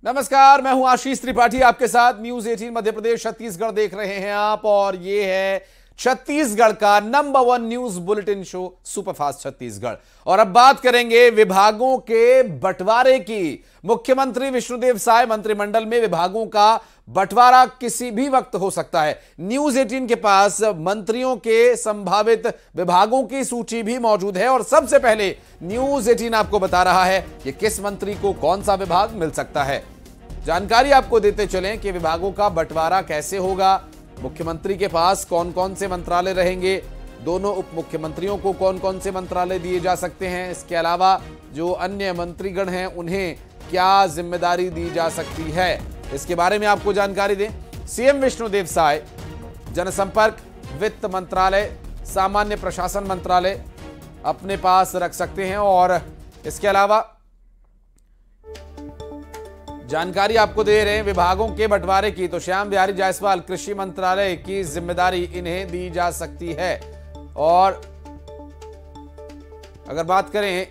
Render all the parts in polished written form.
नमस्कार, मैं हूं आशीष त्रिपाठी आपके साथ। न्यूज 18 मध्य प्रदेश छत्तीसगढ़ देख रहे हैं आप, और ये है छत्तीसगढ़ का number 1 news bulletin show superfast Chhattisgarh. और अब बात करेंगे विभागों के बंटवारे की। मुख्यमंत्री विष्णुदेव साय मंत्रिमंडल में विभागों का बंटवारा किसी भी वक्त हो सकता है। न्यूज 18 के पास मंत्रियों के संभावित विभागों की सूची भी मौजूद है, और सबसे पहले न्यूज 18 आपको बता रहा है कि किस मंत्री को कौन सा विभाग मिल सकता है। जानकारी आपको देते चलें कि विभागों का बंटवारा कैसे होगा, मुख्यमंत्री के पास कौन कौन से मंत्रालय रहेंगे, दोनों उप मुख्यमंत्रियों को कौन कौन से मंत्रालय दिए जा सकते हैं, इसके अलावा जो अन्य मंत्रीगण हैं उन्हें क्या जिम्मेदारी दी जा सकती है, इसके बारे में आपको जानकारी दें। सीएम विष्णुदेव साय जनसंपर्क, वित्त मंत्रालय, सामान्य प्रशासन मंत्रालय अपने पास रख सकते हैं। और इसके अलावा जानकारी आपको दे रहे हैं विभागों के बंटवारे की, तो श्याम बिहारी जायसवाल कृषि मंत्रालय की जिम्मेदारी इन्हें दी जा सकती है। और अगर बात करें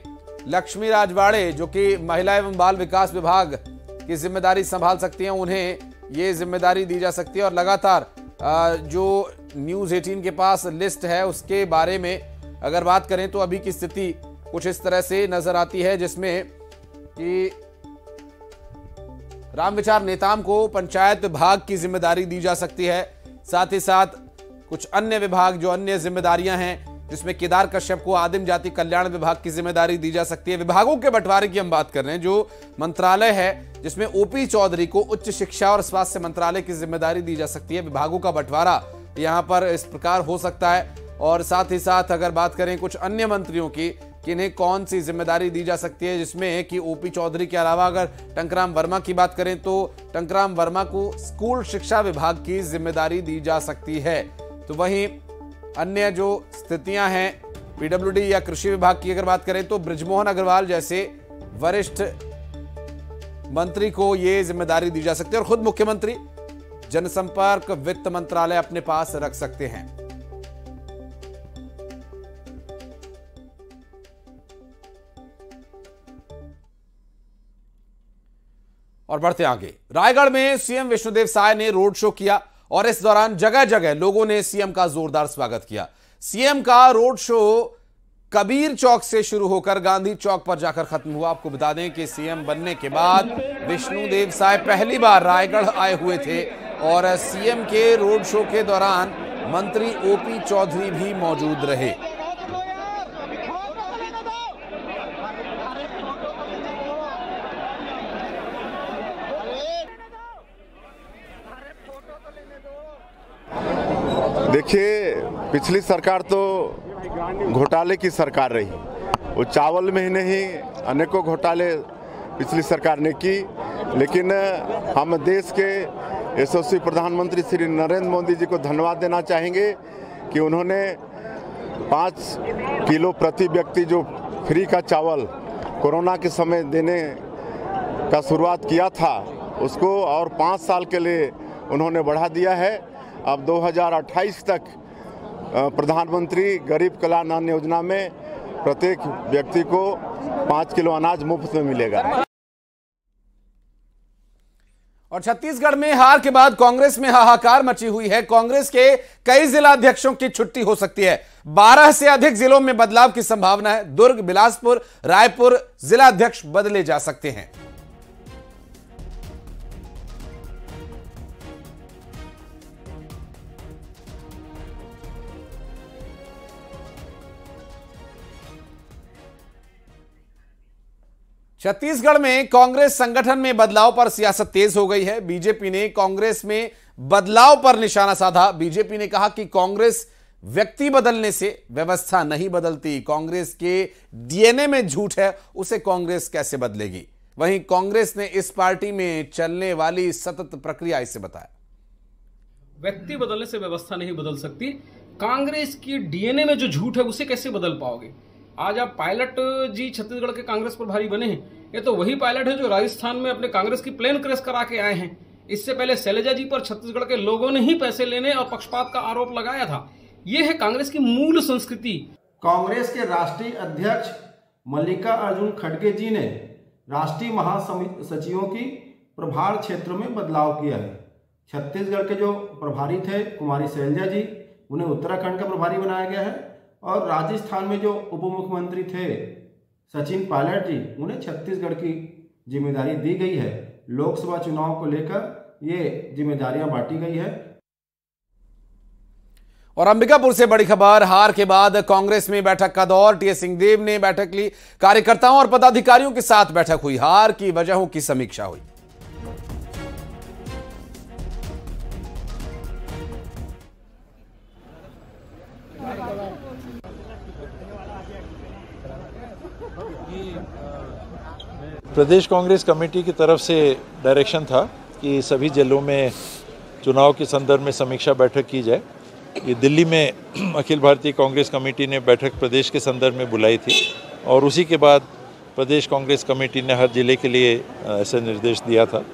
लक्ष्मी राजवाड़े जो कि महिला एवं बाल विकास विभाग की जिम्मेदारी संभाल सकती हैं, उन्हें यह जिम्मेदारी दी जा सकती है। और लगातार जो न्यूज 18 के पास लिस्ट है उसके बारे में अगर बात करें तो अभी की स्थिति कुछ इस तरह से नजर आती है, जिसमें कि रामविचार नेताम को पंचायत विभाग की जिम्मेदारी दी जा सकती है। साथ ही साथ कुछ अन्य विभाग जो अन्य जिम्मेदारियां हैं, जिसमें केदार कश्यप को आदिम जाति कल्याण विभाग की जिम्मेदारी दी जा सकती है। विभागों के बंटवारे की हम बात कर रहे हैं। जो मंत्रालय है जिसमें ओपी चौधरी को उच्च शिक्षा और स्वास्थ्य मंत्रालय की जिम्मेदारी दी जा सकती है। विभागों का बंटवारा यहां पर इस प्रकार हो सकता है। और साथ ही साथ अगर बात करें कुछ अन्य मंत्रियों की कि इन्हें कौन सी जिम्मेदारी दी जा सकती है, जिसमें कि ओपी चौधरी के अलावा अगर टंकराम वर्मा की बात करें तो टंकराम वर्मा को स्कूल शिक्षा विभाग की जिम्मेदारी दी जा सकती है। तो वहीं अन्य जो स्थितियां हैं पीडब्ल्यूडी या कृषि विभाग की अगर बात करें तो बृजमोहन अग्रवाल जैसे वरिष्ठ मंत्री को यह जिम्मेदारी दी जा सकती है। और खुद मुख्यमंत्री जनसंपर्क, वित्त मंत्रालय अपने पास रख सकते हैं। और बढ़ते आगे, रायगढ़ में सीएम विष्णुदेव साय ने रोड शो किया और इस दौरान जगह जगह लोगों ने सीएम का जोरदार स्वागत किया। सीएम का रोड शो कबीर चौक से शुरू होकर गांधी चौक पर जाकर खत्म हुआ। आपको बता दें कि सीएम बनने के बाद विष्णुदेव साय पहली बार रायगढ़ आए हुए थे, और सीएम के रोड शो के दौरान मंत्री ओपी चौधरी भी मौजूद रहे। देखिए, पिछली सरकार तो घोटाले की सरकार रही। वो चावल में ही नहीं, अनेकों घोटाले पिछली सरकार ने की। लेकिन हम देश के यशस्वी प्रधानमंत्री श्री नरेंद्र मोदी जी को धन्यवाद देना चाहेंगे कि उन्होंने 5 किलो प्रति व्यक्ति जो फ्री का चावल कोरोना के समय देने का शुरुआत किया था, उसको और 5 साल के लिए उन्होंने बढ़ा दिया है। अब 2028 तक प्रधानमंत्री गरीब कल्याण अन्न योजना में प्रत्येक व्यक्ति को 5 किलो अनाज मुफ्त में मिलेगा। और छत्तीसगढ़ में हार के बाद कांग्रेस में हाहाकार मची हुई है। कांग्रेस के कई जिला अध्यक्षों की छुट्टी हो सकती है। 12 से अधिक जिलों में बदलाव की संभावना है। दुर्ग, बिलासपुर, रायपुर जिला अध्यक्ष बदले जा सकते हैं। छत्तीसगढ़ में कांग्रेस संगठन में बदलाव पर सियासत तेज हो गई है। बीजेपी ने कांग्रेस में बदलाव पर निशाना साधा। बीजेपी ने कहा कि कांग्रेस व्यक्ति बदलने से व्यवस्था नहीं बदलती। कांग्रेस के डीएनए में झूठ है, उसे कांग्रेस कैसे बदलेगी। वहीं कांग्रेस ने इस पार्टी में चलने वाली सतत प्रक्रिया इसे बताया। व्यक्ति बदलने से व्यवस्था नहीं बदल सकती। कांग्रेस की डीएनए में जो झूठ है उसे कैसे बदल पाओगे। आज आप पायलट जी छत्तीसगढ़ के कांग्रेस प्रभारी बने हैं। ये तो वही पायलट है जो राजस्थान में अपने कांग्रेस की प्लेन क्रैश करा के आए हैं। इससे पहले शैलजा जी पर छत्तीसगढ़ के लोगों ने ही पैसे लेने और पक्षपात का आरोप लगाया था। ये है कांग्रेस की मूल संस्कृति। कांग्रेस के राष्ट्रीय अध्यक्ष मल्लिकार्जुन खड़गे जी ने राष्ट्रीय महासचिवों की प्रभार क्षेत्रों में बदलाव किया है। छत्तीसगढ़ के जो प्रभारी थे कुमारी शैलजा जी, उन्हें उत्तराखंड का प्रभारी बनाया गया है, और राजस्थान में जो उप मुख्यमंत्री थे सचिन पायलट जी, उन्हें छत्तीसगढ़ की जिम्मेदारी दी गई है। लोकसभा चुनाव को लेकर ये जिम्मेदारियां बांटी गई है। और अंबिकापुर से बड़ी खबर, हार के बाद कांग्रेस में बैठक का दौर। टीएस सिंहदेव ने बैठक ली, कार्यकर्ताओं और पदाधिकारियों के साथ बैठक हुई, हार की वजहों की समीक्षा हुई। प्रदेश कांग्रेस कमेटी की तरफ से डायरेक्शन था कि सभी जिलों में चुनाव के संदर्भ में समीक्षा बैठक की जाए। ये दिल्ली में अखिल भारतीय कांग्रेस कमेटी ने बैठक प्रदेश के संदर्भ में बुलाई थी, और उसी के बाद प्रदेश कांग्रेस कमेटी ने हर जिले के लिए ऐसा निर्देश दिया था।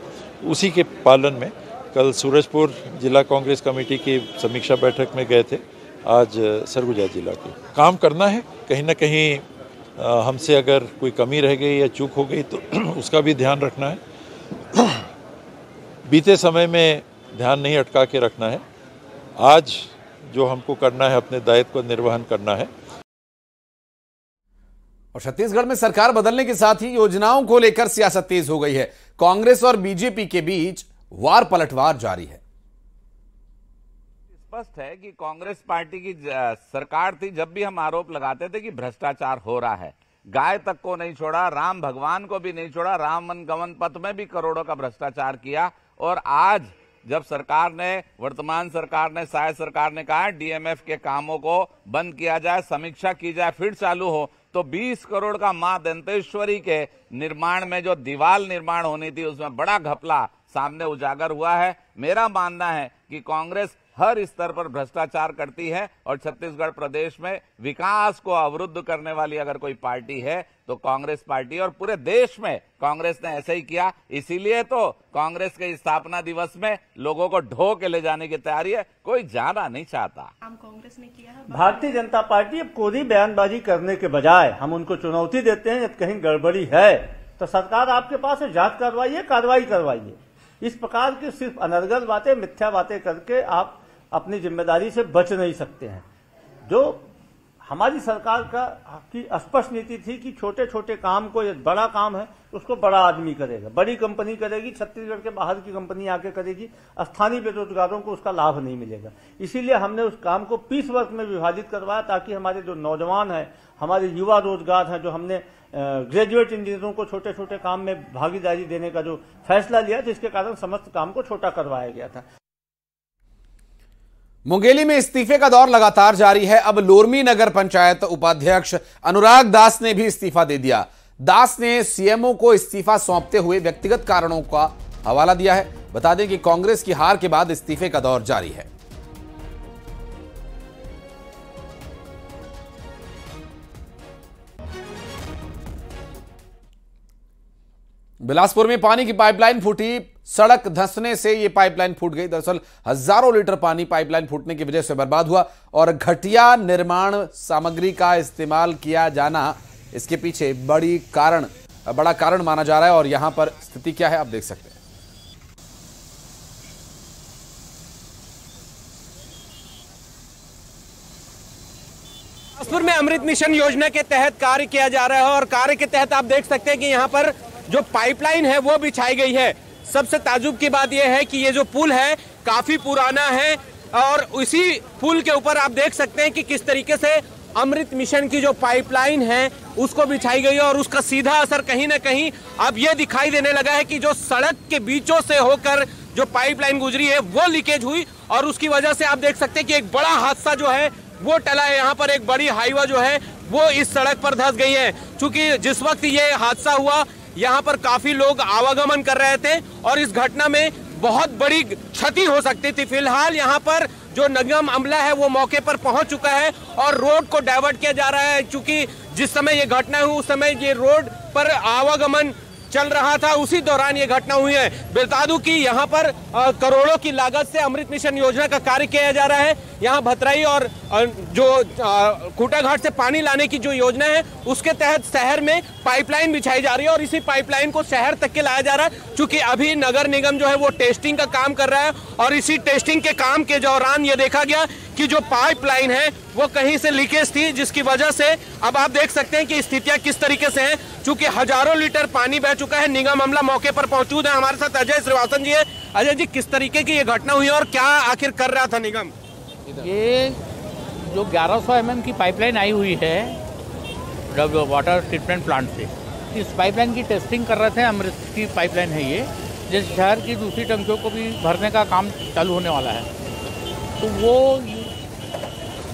उसी के पालन में कल सूरजपुर जिला कांग्रेस कमेटी की समीक्षा बैठक में गए थे, आज सरगुजा जिला की। काम करना है, कहीं ना कहीं हमसे अगर कोई कमी रह गई या चूक हो गई तो उसका भी ध्यान रखना है। बीते समय में ध्यान नहीं अटका के रखना है। आज जो हमको करना है, अपने दायित्व का निर्वहन करना है। और छत्तीसगढ़ में सरकार बदलने के साथ ही योजनाओं को लेकर सियासत तेज हो गई है। कांग्रेस और बीजेपी के बीच वार पलटवार जारी है। स्पष्ट है कि कांग्रेस पार्टी की सरकार थी, जब भी हम आरोप लगाते थे कि भ्रष्टाचार हो रहा है, गाय तक को नहीं छोड़ा, राम भगवान को भी नहीं छोड़ा, राम वनगमन पथ में भी करोड़ों का भ्रष्टाचार किया। और आज जब सरकार ने, वर्तमान सरकार ने, सहायक सरकार ने कहा डीएमएफ के कामों को बंद किया जाए, समीक्षा की जाए, फिर चालू हो, तो 20 करोड़ का मां दंतेश्वरी के निर्माण में जो दीवार निर्माण होनी थी, उसमें बड़ा घपला सामने उजागर हुआ है। मेरा मानना है कि कांग्रेस हर स्तर पर भ्रष्टाचार करती है, और छत्तीसगढ़ प्रदेश में विकास को अवरुद्ध करने वाली अगर कोई पार्टी है तो कांग्रेस पार्टी, और पूरे देश में कांग्रेस ने ऐसा ही किया। इसीलिए तो कांग्रेस के स्थापना दिवस में लोगों को ढो के ले जाने की तैयारी है, कोई जाना नहीं चाहता। कांग्रेस ने किया है। भारतीय जनता पार्टी अब कोई बयानबाजी करने के बजाय हम उनको चुनौती देते हैं, यदि कहीं गड़बड़ी है तो सरकार आपके पास है, जांच करवाइए, कार्रवाई करवाइए। इस प्रकार की सिर्फ अनर्गल बातें, मिथ्या बातें करके आप अपनी जिम्मेदारी से बच नहीं सकते हैं। जो हमारी सरकार की स्पष्ट नीति थी कि छोटे छोटे काम को, यदि बड़ा काम है उसको बड़ा आदमी करेगा, बड़ी कंपनी करेगी, छत्तीसगढ़ के बाहर की कंपनी आके करेगी, स्थानीय बेरोजगारों को उसका लाभ नहीं मिलेगा। इसीलिए हमने उस काम को 20 वर्ग में विभाजित करवाया, ताकि हमारे जो नौजवान हैं, हमारे युवा रोजगार हैं, जो हमने ग्रेजुएट इंजीनियरों को छोटे छोटे काम में भागीदारी देने का जो फैसला लिया, जिसके कारण समस्त काम को छोटा करवाया गया था। मुंगेली में इस्तीफे का दौर लगातार जारी है। अब लोरमी नगर पंचायत उपाध्यक्ष अनुराग दास ने भी इस्तीफा दे दिया। दास ने सीएमओ को इस्तीफा सौंपते हुए व्यक्तिगत कारणों का हवाला दिया है। बता दें कि कांग्रेस की हार के बाद इस्तीफे का दौर जारी है। बिलासपुर में पानी की पाइपलाइन फूटी, सड़क धंसने से यह पाइपलाइन फूट गई। दरअसल हजारों लीटर पानी पाइपलाइन फूटने की वजह से बर्बाद हुआ, और घटिया निर्माण सामग्री का इस्तेमाल किया जाना इसके पीछे बड़ा कारण माना जा रहा है। और यहां पर स्थिति क्या है आप देख सकते हैं। बिलासपुर में अमृत मिशन योजना के तहत कार्य किया जा रहा है, और कार्य के तहत आप देख सकते हैं कि यहां पर जो पाइपलाइन है वो बिछाई गई है। सबसे ताजुब की बात यह है कि ये जो पुल है काफी पुराना है, और उसी पुल के ऊपर आप देख सकते हैं कि किस तरीके से अमृत मिशन की जो पाइपलाइन है उसको बिछाई गई है, और उसका सीधा असर कहीं ना कहीं अब ये दिखाई देने लगा है कि जो सड़क के बीचों से होकर जो पाइपलाइन गुजरी है वो लीकेज हुई, और उसकी वजह से आप देख सकते हैं कि एक बड़ा हादसा जो है वो टला है। यहाँ पर एक बड़ी हाईवा जो है वो इस सड़क पर धंस गई है। चूंकि जिस वक्त ये हादसा हुआ यहाँ पर काफी लोग आवागमन कर रहे थे, और इस घटना में बहुत बड़ी क्षति हो सकती थी। फिलहाल यहाँ पर जो निगम अमला है वो मौके पर पहुंच चुका है, और रोड को डाइवर्ट किया जा रहा है। चूंकि जिस समय ये घटना हुई उस समय ये रोड पर आवागमन चल रहा था, उसी दौरान ये घटना हुई है। बता दूं कि यहाँ पर करोड़ों की लागत से अमृत मिशन योजना का कार्य किया जा रहा है। यहाँ भतरई और जो खूंटाघाट से पानी लाने की जो योजना है उसके तहत शहर में पाइपलाइन बिछाई जा रही है और इसी पाइपलाइन को शहर तक के लाया जा रहा है। क्योंकि अभी नगर निगम जो है वो टेस्टिंग का काम कर रहा है और इसी टेस्टिंग के काम के दौरान ये देखा गया कि जो पाइपलाइन है वो कहीं से लीकेज थी, जिसकी वजह से अब आप देख सकते हैं कि स्थितियां किस तरीके से हैं। चूंकि हजारों लीटर पानी बह चुका है। निगम अमला मौके पर मौजूद है। हमारे साथ अजय श्रीवास्तव जी है। अजय जी, किस तरीके की ये घटना हुई और क्या आखिर कर रहा था निगम? ये जो 1100 mm की पाइपलाइन आई हुई है वाटर ट्रीटमेंट प्लांट से, इस पाइपलाइन की टेस्टिंग कर रहे थे। अमृत की पाइपलाइन है ये, जिस शहर की दूसरी टंकियों को भी भरने का काम चालू होने वाला है। तो वो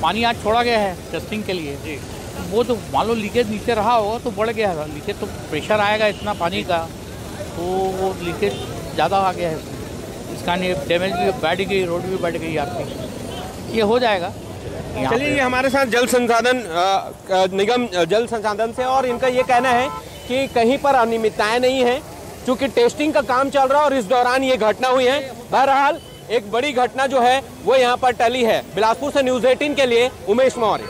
पानी आज छोड़ा गया है टेस्टिंग के लिए जी। वो तो मान लो लीकेज नीचे रहा होगा तो बढ़ गया है लीकेज, तो प्रेशर आएगा इतना पानी का, तो वो लीकेज ज़्यादा आ गया है। इसका नहीं डैमेज भी बढ़ गई, रोड भी बढ़ गई आपकी, ये हो जाएगा। चलिए, ये हमारे साथ जल संसाधन निगम जल संसाधन से, और इनका ये कहना है कि कहीं पर अनियमितताएं नहीं है क्योंकि टेस्टिंग का काम चल रहा है और इस दौरान ये घटना हुई है। बहरहाल एक बड़ी घटना जो है वो यहाँ पर टली है। बिलासपुर से न्यूज़ 18 के लिए उमेश मौर्य।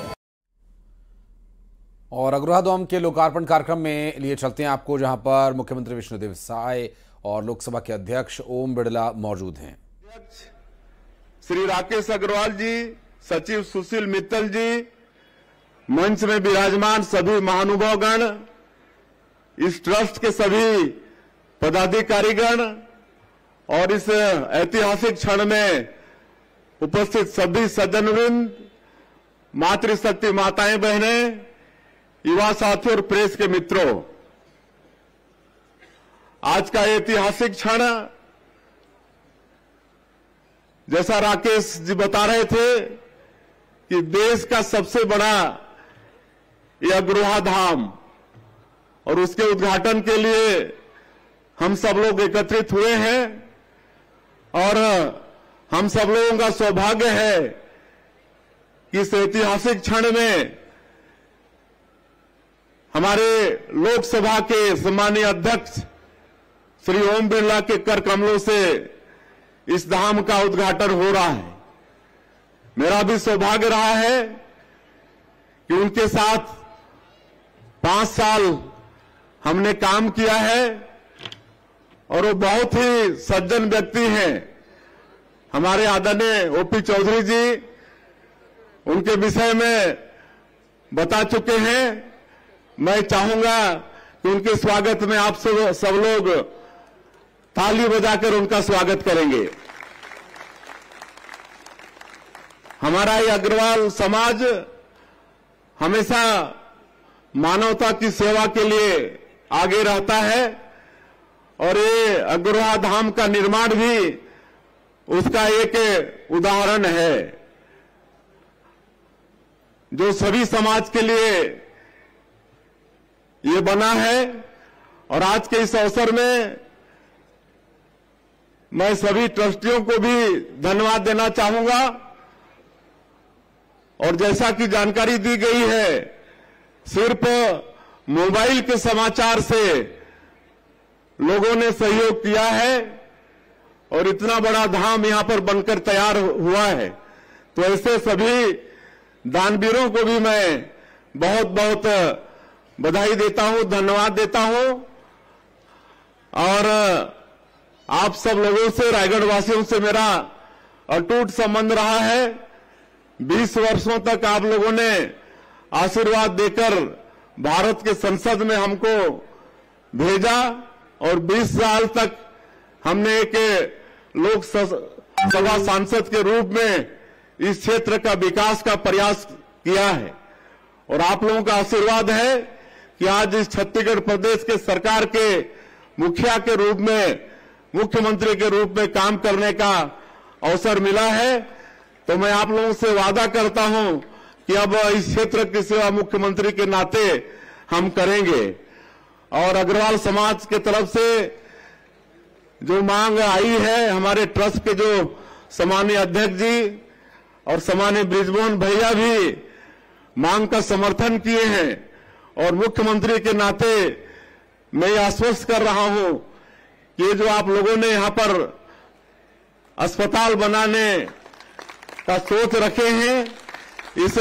और अग्रवाह डैम के लोकार्पण कार्यक्रम में लिए चलते हैं आपको, जहां पर मुख्यमंत्री विष्णुदेव साय और लोकसभा के अध्यक्ष ओम बिड़ला मौजूद हैं। श्री राकेश अग्रवाल जी, सचिव सुशील मित्तल जी, मंच में विराजमान सभी महानुभावगण, इस ट्रस्ट के सभी पदाधिकारीगण और इस ऐतिहासिक क्षण में उपस्थित सभी सज्जनवृंद, मातृशक्ति माताएं बहनें, युवा साथियों और प्रेस के मित्रों, आज का ऐतिहासिक क्षण, जैसा राकेश जी बता रहे थे कि देश का सबसे बड़ा ये अग्रवाह धाम, और उसके उद्घाटन के लिए हम सब लोग एकत्रित हुए हैं। और हम सब लोगों का सौभाग्य है कि इस ऐतिहासिक क्षण में हमारे लोकसभा के सम्मानीय अध्यक्ष श्री ओम बिड़ला के कर कमलों से इस धाम का उद्घाटन हो रहा है। मेरा भी सौभाग्य रहा है कि उनके साथ 5 साल हमने काम किया है और वो बहुत ही सज्जन व्यक्ति हैं। हमारे आदरणीय ओपी चौधरी जी उनके विषय में बता चुके हैं। मैं चाहूंगा कि उनके स्वागत में आप सब लोग ताली बजाकर उनका स्वागत करेंगे। हमारा ये अग्रवाल समाज हमेशा मानवता की सेवा के लिए आगे रहता है और ये अग्रवाह धाम का निर्माण भी उसका एक उदाहरण है, जो सभी समाज के लिए ये बना है। और आज के इस अवसर में मैं सभी ट्रस्टियों को भी धन्यवाद देना चाहूंगा। और जैसा कि जानकारी दी गई है, सिर्फ मोबाइल के समाचार से लोगों ने सहयोग किया है और इतना बड़ा धाम यहां पर बनकर तैयार हुआ है। तो ऐसे सभी दानवीरों को भी मैं बहुत बहुत बधाई देता हूं, धन्यवाद देता हूं। और आप सब लोगों से, रायगढ़ वासियों से मेरा अटूट संबंध रहा है। 20 वर्षों तक आप लोगों ने आशीर्वाद देकर भारत के संसद में हमको भेजा और 20 साल तक हमने एक लोकसभा सांसद के रूप में इस क्षेत्र का विकास का प्रयास किया है। और आप लोगों का आशीर्वाद है कि आज इस छत्तीसगढ़ प्रदेश के सरकार के मुखिया के रूप में, मुख्यमंत्री के रूप में काम करने का अवसर मिला है। तो मैं आप लोगों से वादा करता हूं कि अब इस क्षेत्र की सेवा मुख्यमंत्री के नाते हम करेंगे। और अग्रवाल समाज के तरफ से जो मांग आई है, हमारे ट्रस्ट के जो सम्मानीय अध्यक्ष जी और सम्मानीय बृजमोहन भैया भी मांग का समर्थन किए हैं। और मुख्यमंत्री के नाते मैं ये आश्वस्त कर रहा हूं कि ये जो आप लोगों ने यहां पर अस्पताल बनाने का सोच रखे हैं, इस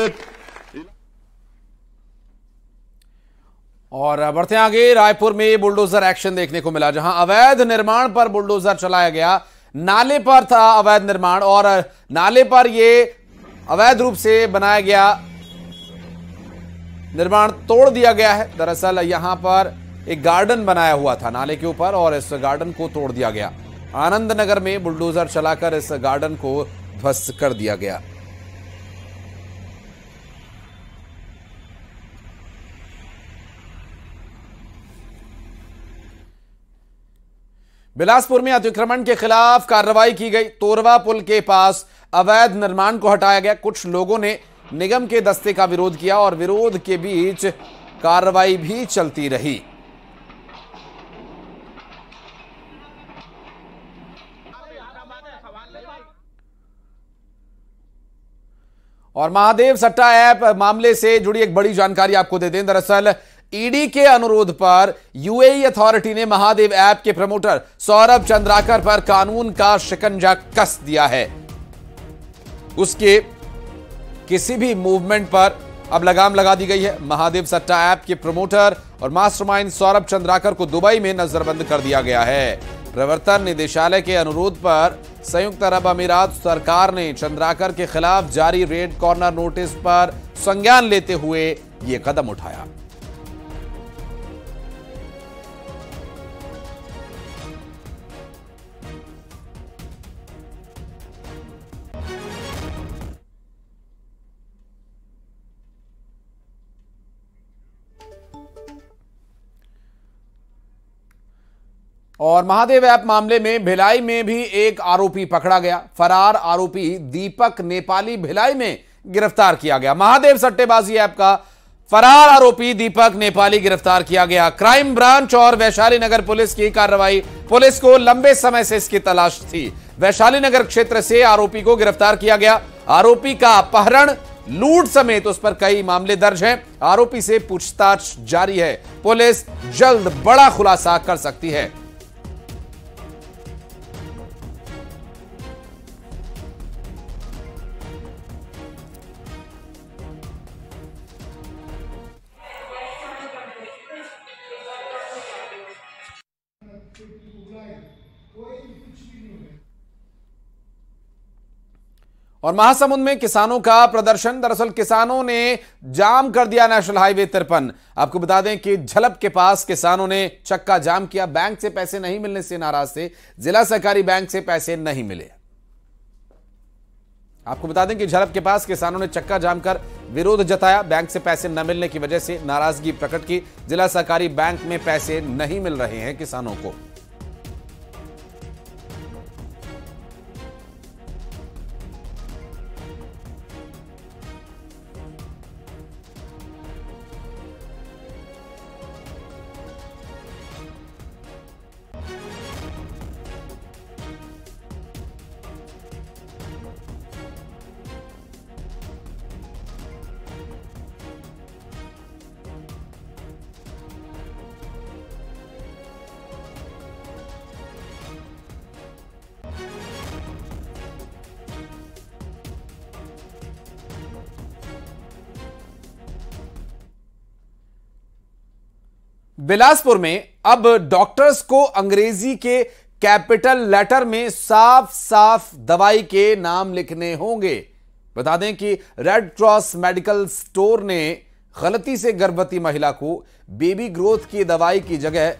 और बढ़ते आगे, रायपुर में बुलडोजर एक्शन देखने को मिला, जहां अवैध निर्माण पर बुलडोजर चलाया गया। नाले पर था अवैध निर्माण और नाले पर यह अवैध रूप से बनाया गया निर्माण तोड़ दिया गया है। दरअसल यहां पर एक गार्डन बनाया हुआ था नाले के ऊपर और इस गार्डन को तोड़ दिया गया। आनंद नगर में बुलडोजर चलाकर इस गार्डन को ध्वस्त कर दिया गया। बिलासपुर में अतिक्रमण के खिलाफ कार्रवाई की गई। तोरवा पुल के पास अवैध निर्माण को हटाया गया। कुछ लोगों ने निगम के दस्ते का विरोध किया और विरोध के बीच कार्रवाई भी चलती रही। और महादेव सट्टा ऐप मामले से जुड़ी एक बड़ी जानकारी आपको दे दें। दरअसल ईडी के अनुरोध पर यूएई अथॉरिटी ने महादेव ऐप के प्रमोटर सौरभ चंद्राकर पर कानून का शिकंजा कस दिया है। उसके किसी भी मूवमेंट पर अब लगाम लगा दी गई है। महादेव सट्टा ऐप के प्रमोटर और मास्टरमाइंड सौरभ चंद्राकर को दुबई में नजरबंद कर दिया गया है। प्रवर्तन निदेशालय के अनुरोध पर संयुक्त अरब अमीरात सरकार ने चंद्राकर के खिलाफ जारी रेड कॉर्नर नोटिस पर संज्ञान लेते हुए यह कदम उठाया। और महादेव ऐप मामले में भिलाई में भी एक आरोपी पकड़ा गया। फरार आरोपी दीपक नेपाली भिलाई में गिरफ्तार किया गया। महादेव सट्टेबाजी ऐप का फरार आरोपी दीपक नेपाली गिरफ्तार किया गया। क्राइम ब्रांच और वैशाली नगर पुलिस की कार्रवाई। पुलिस को लंबे समय से इसकी तलाश थी। वैशाली नगर क्षेत्र से आरोपी को गिरफ्तार किया गया। आरोपी का अपहरण, लूट समेत उस पर कई मामले दर्ज हैं। आरोपी से पूछताछ जारी है। पुलिस जल्द बड़ा खुलासा कर सकती है। और महासमुंद में किसानों का प्रदर्शन। दरअसल किसानों ने जाम कर दिया नेशनल हाईवे 53। आपको बता दें कि झलप के पास किसानों ने चक्का जाम किया। बैंक से पैसे नहीं मिलने से नाराज थे। जिला सहकारी बैंक से पैसे नहीं मिले। आपको बता दें कि झलप के पास किसानों ने चक्का जाम कर विरोध जताया। बैंक से पैसे न मिलने की वजह से नाराजगी प्रकट की। जिला सहकारी बैंक में पैसे नहीं मिल रहे हैं किसानों को। बिलासपुर में अब डॉक्टर्स को अंग्रेजी के कैपिटल लेटर में साफ साफ दवाई के नाम लिखने होंगे। बता दें कि रेड क्रॉस मेडिकल स्टोर ने गलती से गर्भवती महिला को बेबी ग्रोथ की दवाई की जगह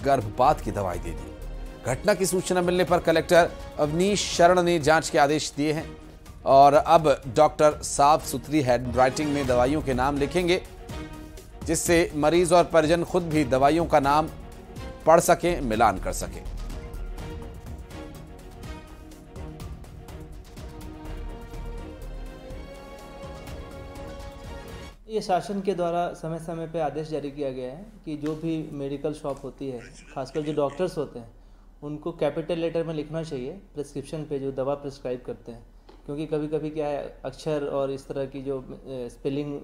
गर्भपात की दवाई दे दी। घटना की सूचना मिलने पर कलेक्टर अवनीश शरण ने जांच के आदेश दिए हैं और अब डॉक्टर साफ सुथरी हैंडराइटिंग में दवाइयों के नाम लिखेंगे, जिससे मरीज और परिजन खुद भी दवाइयों का नाम पढ़ सकें, मिलान कर सकें। ये शासन के द्वारा समय समय पर आदेश जारी किया गया है कि जो भी मेडिकल शॉप होती है, खासकर जो डॉक्टर्स होते हैं, उनको कैपिटल लेटर में लिखना चाहिए प्रिस्क्रिप्शन पे जो दवा प्रिस्क्राइब करते हैं। क्योंकि कभी कभी क्या है, अक्षर और इस तरह की जो स्पेलिंग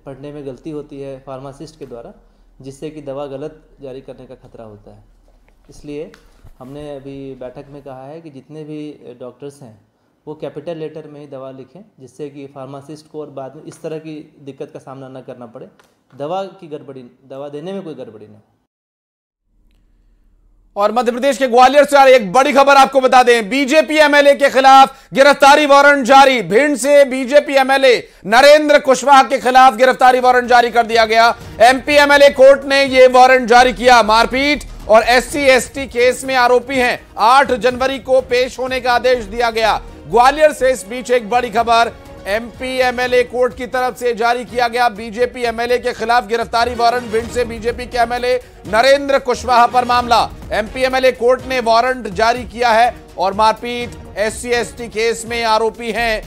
पढ़ने में गलती होती है फार्मासिस्ट के द्वारा, जिससे कि दवा गलत जारी करने का खतरा होता है। इसलिए हमने अभी बैठक में कहा है कि जितने भी डॉक्टर्स हैं वो कैपिटल लेटर में ही दवा लिखें, जिससे कि फार्मासिस्ट को और बाद में इस तरह की दिक्कत का सामना न करना पड़े। दवा देने में कोई गड़बड़ी नहीं। और मध्य प्रदेश के ग्वालियर से आ रही एक बड़ी खबर आपको बता दें, बीजेपी एमएलए के खिलाफ गिरफ्तारी वारंट जारी। भिंड से बीजेपी एमएलए नरेंद्र कुशवाहा के खिलाफ गिरफ्तारी वारंट जारी कर दिया गया। एमपी एमएलए कोर्ट ने यह वारंट जारी किया। मारपीट और SC/ST केस में आरोपी हैं। 8 जनवरी को पेश होने का आदेश दिया गया। ग्वालियर से इस बीच एक बड़ी खबर, MP एमएलए कोर्ट की तरफ से जारी किया गया बीजेपी एमएलए के खिलाफ गिरफ्तारी वारंट। भिंड से बीजेपी के एमएलए नरेंद्र कुशवाहा पर मामला। MP एमएलए कोर्ट ने वारंट जारी किया है और मारपीट SC/ST केस में आरोपी हैं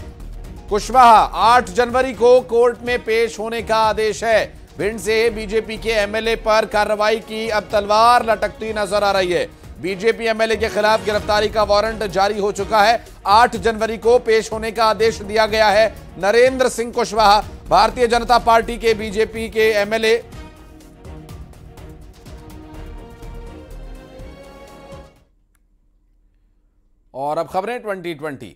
कुशवाहा। 8 जनवरी को कोर्ट में पेश होने का आदेश है। भिंड से बीजेपी के एमएलए पर कार्रवाई की अब तलवार लटकती नजर आ रही है। बीजेपी एमएलए के खिलाफ गिरफ्तारी का वारंट जारी हो चुका है। 8 जनवरी को पेश होने का आदेश दिया गया है। नरेंद्र सिंह कुशवाहा भारतीय जनता पार्टी के बीजेपी के एमएलए। और अब खबरें 2020।